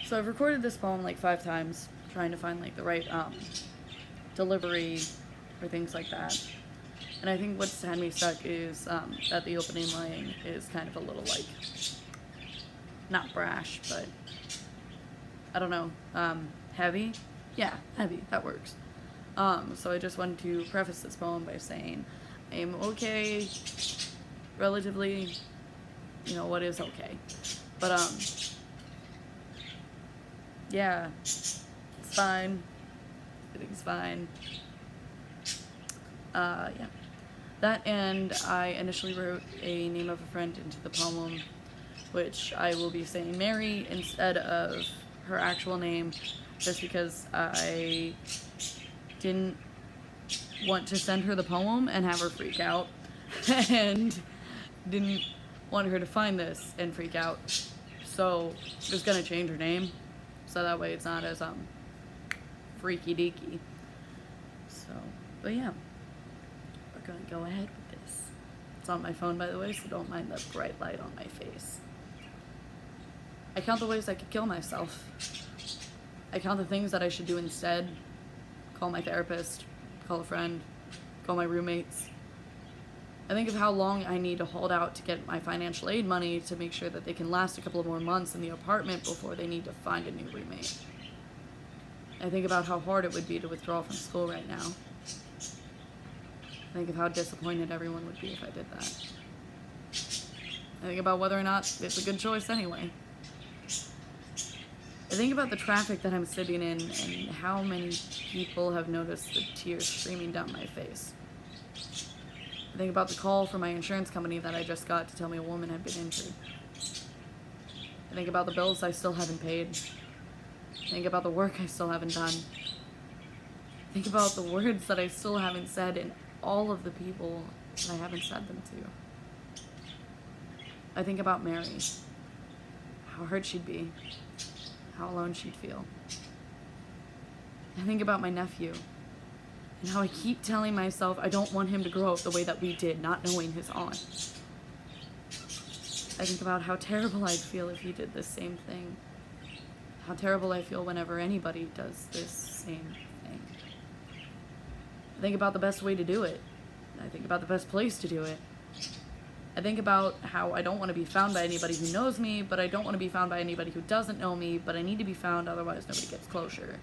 So I've recorded this poem like 5 times, trying to find like the right delivery or things like that. And I think what's had me stuck is that the opening line is kind of a little like, not brash, but I don't know, heavy? Yeah, heavy, that works. So I just wanted to preface this poem by saying I'm okay, relatively, what is okay. But, yeah, it's fine. Everything's fine. Yeah. That, and I initially wrote a name of a friend into the poem, which I will be saying Mary instead of her actual name, just because I didn't want to send her the poem and have her freak out, and didn't want her to find this and freak out. So I'm just gonna change her name, so that way it's not as freaky deaky. So, but yeah, we're gonna go ahead with this. It's on my phone, by the way, so don't mind the bright light on my face. I count the ways I could kill myself. I count the things that I should do instead. Call my therapist, call a friend, call my roommates. I think of how long I need to hold out to get my financial aid money to make sure that they can last a couple of more months in the apartment before they need to find a new roommate. I think about how hard it would be to withdraw from school right now. I think of how disappointed everyone would be if I did that. I think about whether or not it's a good choice anyway. I think about the traffic that I'm sitting in and how many people have noticed the tears streaming down my face. I think about the call from my insurance company that I just got to tell me a woman had been injured. I think about the bills I still haven't paid. I think about the work I still haven't done. I think about the words that I still haven't said and all of the people that I haven't said them to. I think about Mary, how hurt she'd be, how alone she'd feel. I think about my nephew, and how I keep telling myself I don't want him to grow up the way that we did, not knowing his aunt. I think about how terrible I'd feel if he did the same thing. How terrible I feel whenever anybody does this same thing. I think about the best way to do it. I think about the best place to do it. I think about how I don't want to be found by anybody who knows me, but I don't want to be found by anybody who doesn't know me, but I need to be found, otherwise nobody gets closure.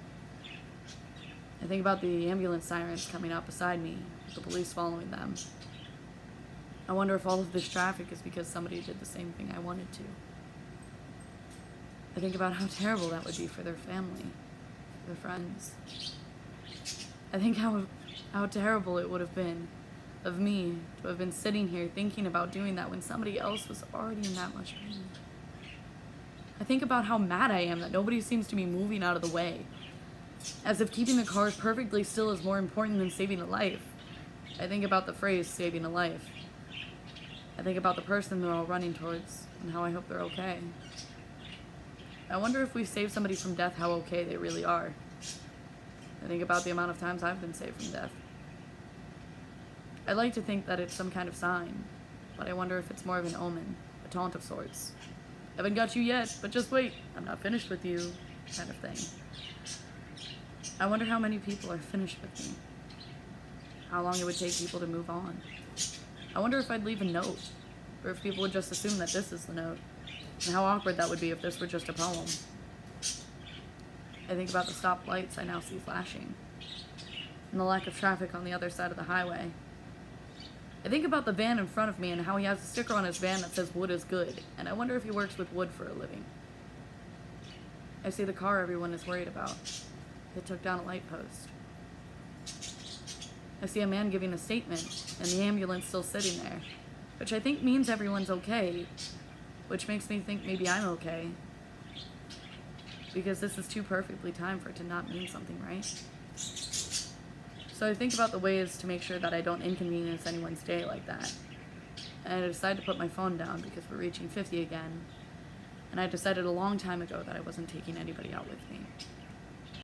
I think about the ambulance sirens coming out beside me, the police following them. I wonder if all of this traffic is because somebody did the same thing I wanted to. I think about how terrible that would be for their family, their friends. I think how terrible it would have been of me to have been sitting here thinking about doing that when somebody else was already in that much pain. I think about how mad I am that nobody seems to be moving out of the way, as if keeping the cars perfectly still is more important than saving a life. I think about the phrase, saving a life. I think about the person they're all running towards, and how I hope they're okay. I wonder if we save somebody from death, how okay they really are. I think about the amount of times I've been saved from death. I like to think that it's some kind of sign, but I wonder if it's more of an omen, a taunt of sorts. Haven't got you yet, but just wait, I'm not finished with you, kind of thing. I wonder how many people are finished with me. How long it would take people to move on. I wonder if I'd leave a note, or if people would just assume that this is the note, and how awkward that would be if this were just a poem. I think about the stoplights I now see flashing, and the lack of traffic on the other side of the highway. I think about the van in front of me and how he has a sticker on his van that says wood is good, and I wonder if he works with wood for a living. I see the car everyone is worried about. It took down a light post. I see a man giving a statement, and the ambulance still sitting there, which I think means everyone's okay, which makes me think maybe I'm okay, because this is too perfectly timed for it to not mean something, right? So I think about the ways to make sure that I don't inconvenience anyone's day like that. And I decided to put my phone down because we're reaching 50 again. And I decided a long time ago that I wasn't taking anybody out with me.